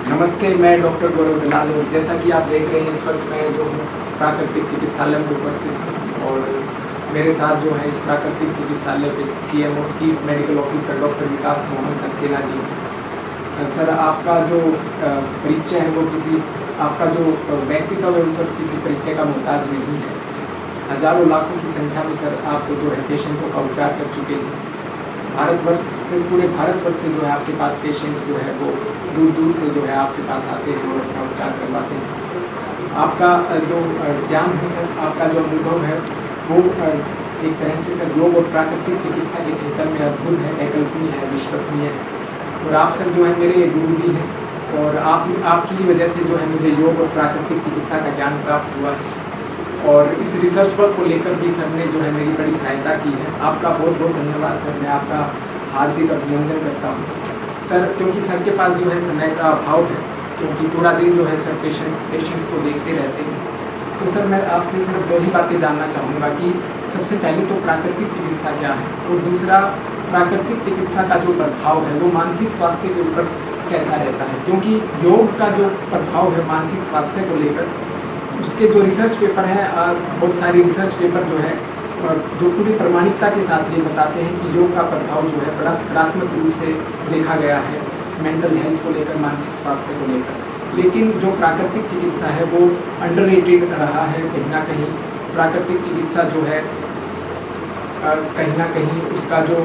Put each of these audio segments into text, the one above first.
नमस्ते, मैं डॉक्टर गौरव दलाल और जैसा कि आप देख रहे हैं इस वक्त मैं जो हूँ प्राकृतिक चिकित्सालय में उपस्थित हूँ और मेरे साथ जो है इस प्राकृतिक चिकित्सालय के CMO chief medical officer doctor Vikas Mohan Saxena ji हैं। सर, आपका जो परिचय है वो आपका जो व्यक्तित्व है वो सर किसी परिचय का मोहताज नहीं है। हजारों लाखों की संख्या में सर आप जो है पेशेंटों का उपचार कर चुके हैं। पूरे भारतवर्ष से जो है आपके पास पेशेंट जो है वो दूर दूर से जो है आपके पास आते हैं और अपना उपचार करवाते हैं। आपका जो ज्ञान है सर, आपका जो अनुभव है वो एक तरह से सर योग और प्राकृतिक चिकित्सा के क्षेत्र में अद्भुत है, अकल्पनीय है, विश्वसनीय है। और आप सर जो है मेरे गुरु भी हैं और आपकी वजह से जो है मुझे योग और प्राकृतिक चिकित्सा का ज्ञान प्राप्त हुआ है और इस रिसर्च वर्क को लेकर भी सर ने जो है मेरी बड़ी सहायता की है। आपका बहुत बहुत धन्यवाद सर, मैं आपका हार्दिक अभिनंदन करता हूँ सर, क्योंकि सर के पास जो है समय का अभाव है, क्योंकि पूरा दिन जो है सर पेशेंट्स को देखते रहते हैं। तो सर मैं आपसे सिर्फ दो ही बातें जानना चाहूँगा कि सबसे पहले तो प्राकृतिक चिकित्सा क्या है और दूसरा प्राकृतिक चिकित्सा का जो प्रभाव है वो मानसिक स्वास्थ्य के ऊपर कैसा रहता है, क्योंकि योग का जो प्रभाव है मानसिक स्वास्थ्य को लेकर उसके जो रिसर्च पेपर हैं, बहुत सारी रिसर्च पेपर जो है जो पूरी प्रामाणिकता के साथ ये बताते हैं कि योग का प्रभाव जो है बड़ा सकारात्मक रूप से देखा गया है मेंटल हेल्थ को लेकर, मानसिक स्वास्थ्य को लेकर। लेकिन जो प्राकृतिक चिकित्सा है वो अंडररेटेड रहा है कहीं ना कहीं। प्राकृतिक चिकित्सा जो है कहीं ना कहीं उसका जो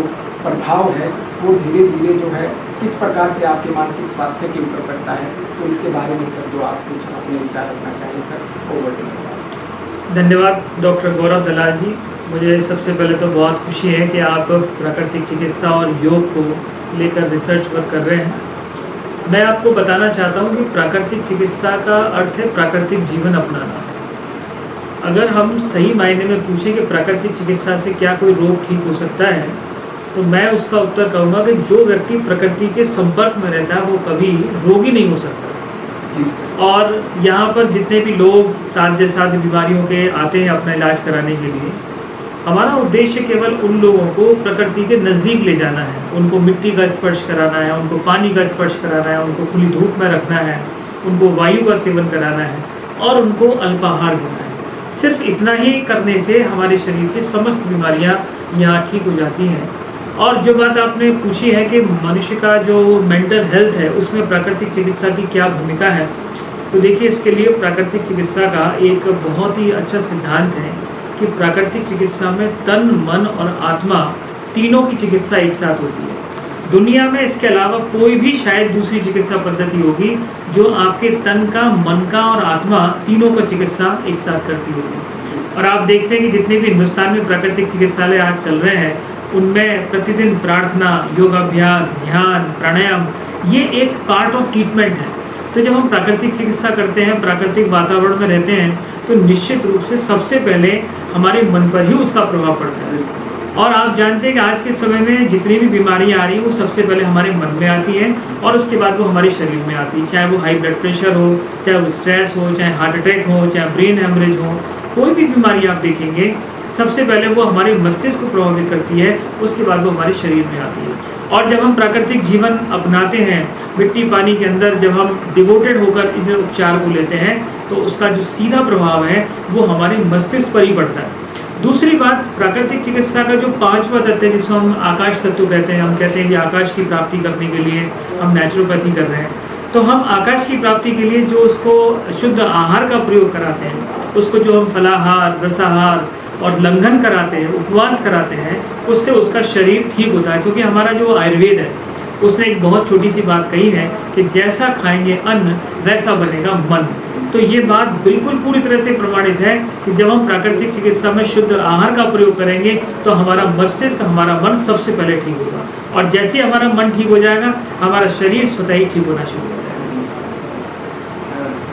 प्रभाव है वो धीरे धीरे जो है किस प्रकार से आपके मानसिक स्वास्थ्य के ऊपर पड़ता है, तो इसके बारे में सर जो आप कुछ अपने विचार रखना चाहिए सर, ओवर टू यू। धन्यवाद डॉक्टर गौरव दलाल जी। मुझे सबसे पहले तो बहुत खुशी है कि आप प्राकृतिक चिकित्सा और योग को लेकर रिसर्च वर्क कर रहे हैं। मैं आपको बताना चाहता हूं कि प्राकृतिक चिकित्सा का अर्थ है प्राकृतिक जीवन अपनाना। अगर हम सही मायने में पूछें कि प्राकृतिक चिकित्सा से क्या कोई रोग ठीक हो सकता है, तो मैं उसका उत्तर कहूँगा कि जो व्यक्ति प्रकृति के संपर्क में रहता है वो कभी रोगी नहीं हो सकता। जी सर। और यहाँ पर जितने भी लोग साध्य बीमारियों के आते हैं अपना इलाज कराने के लिए, हमारा उद्देश्य केवल उन लोगों को प्रकृति के नज़दीक ले जाना है, उनको मिट्टी का स्पर्श कराना है, उनको पानी का स्पर्श कराना है, उनको खुली धूप में रखना है, उनको वायु का सेवन कराना है और उनको अल्पाहार देना है। सिर्फ इतना ही करने से हमारे शरीर की समस्त बीमारियां यहाँ ठीक हो जाती हैं। और जो बात आपने पूछी है कि मनुष्य का जो मेंटल हेल्थ है उसमें प्राकृतिक चिकित्सा की क्या भूमिका है, तो देखिए इसके लिए प्राकृतिक चिकित्सा का एक बहुत ही अच्छा सिद्धांत है कि प्राकृतिक चिकित्सा में तन, मन और आत्मा तीनों की चिकित्सा एक साथ होती है। दुनिया में इसके अलावा कोई भी शायद दूसरी चिकित्सा पद्धति होगी जो आपके तन का, मन का और आत्मा तीनों का चिकित्सा एक साथ करती होगी। और आप देखते हैं कि जितने भी हिंदुस्तान में प्राकृतिक चिकित्सालय आज चल रहे हैं उनमें प्रतिदिन प्रार्थना, योगाभ्यास, ध्यान, प्राणायाम ये एक पार्ट ऑफ ट्रीटमेंट है। तो जब हम प्राकृतिक चिकित्सा करते हैं, प्राकृतिक वातावरण में रहते हैं, तो निश्चित रूप से सबसे पहले हमारे मन पर ही उसका प्रभाव पड़ता है। और आप जानते हैं कि आज के समय में जितनी भी बीमारियां आ रही हैं वो सबसे पहले हमारे मन में आती है और उसके बाद वो हमारे शरीर में आती है। चाहे वो हाई ब्लड प्रेशर हो, चाहे वो स्ट्रेस हो, चाहे हार्ट अटैक हो, चाहे ब्रेन हेमरेज हो, कोई भी बीमारी आप देखेंगे सबसे पहले वो हमारे मस्तिष्क को प्रभावित करती है, उसके बाद वो हमारे शरीर में आती है। और जब हम प्राकृतिक जीवन अपनाते हैं, मिट्टी पानी के अंदर जब हम डिवोटेड होकर इस उपचार को लेते हैं, तो उसका जो सीधा प्रभाव है वो हमारे मस्तिष्क पर ही पड़ता है। दूसरी बात, प्राकृतिक चिकित्सा का जो पांचवा तत्व है जिसको हम आकाश तत्व कहते हैं, हम कहते हैं कि आकाश की प्राप्ति करने के लिए हम नेचुरोपैथी कर रहे हैं, तो हम आकाश की प्राप्ति के लिए जो उसको शुद्ध आहार का प्रयोग कराते हैं, उसको जो हम फलाहार, रसाहार और लंघन कराते हैं, उपवास कराते हैं, उससे उसका शरीर ठीक होता है। क्योंकि हमारा जो आयुर्वेद है उसने एक बहुत छोटी सी बात कही है कि जैसा खाएंगे अन्न वैसा बनेगा मन। तो ये बात बिल्कुल पूरी तरह से प्रमाणित है कि जब हम प्राकृतिक चिकित्सा में शुद्ध आहार का प्रयोग करेंगे तो हमारा मस्तिष्क, हमारा मन सबसे पहले ठीक होगा और जैसे ही हमारा मन ठीक हो जाएगा हमारा शरीर स्वतः ही ठीक होना शुरू हो जाएगा।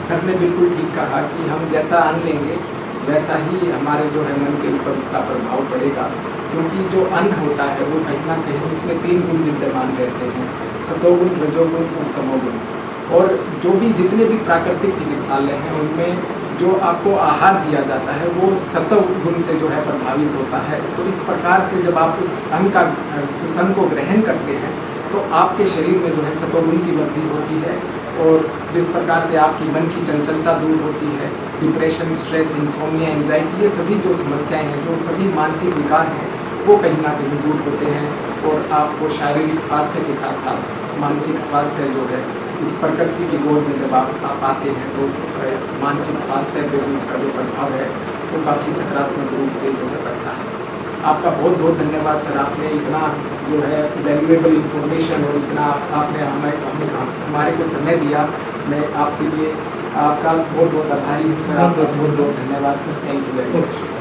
सर ने बिल्कुल ठीक कहा कि हम जैसा अन्न लेंगे वैसा ही हमारे जो है मन के ऊपर उसका प्रभाव पड़ेगा, क्योंकि जो अन्न होता है वो कहीं ना कहीं उसमें 3 गुण विद्यमान रहते हैं, सतोगुण, रजोगुण और तमोगुण। और जो भी जितने भी प्राकृतिक चिकित्सालय हैं उनमें जो आपको आहार दिया जाता है वो सत्व गुण से जो है प्रभावित होता है। तो इस प्रकार से जब आप उस अन्न को ग्रहण करते हैं तो आपके शरीर में जो है सतोगुण की वृद्धि होती है और जिस प्रकार से आपकी मन की चंचलता दूर होती है, डिप्रेशन, स्ट्रेस, इंसोम्निया, एंजाइटी, ये सभी जो समस्याएं हैं, जो सभी मानसिक विकार हैं, वो कहीं ना कहीं दूर होते हैं और आपको शारीरिक स्वास्थ्य के साथ साथ मानसिक स्वास्थ्य जो है, इस प्रकृति की गोद में जब आप आते हैं तो मानसिक स्वास्थ्य पे भी उसका जो प्रभाव है वो काफ़ी सकारात्मक रूप से जो है पड़ता है। आपका बहुत बहुत धन्यवाद सर, आपने इतना जो है वैल्यूएबल इंफॉर्मेशन और इतना आपने हमारे को समय दिया। मैं आपके लिए आपका बहुत बहुत आभारी हूँ सर, आपका बहुत बहुत धन्यवाद sir, thank you very much.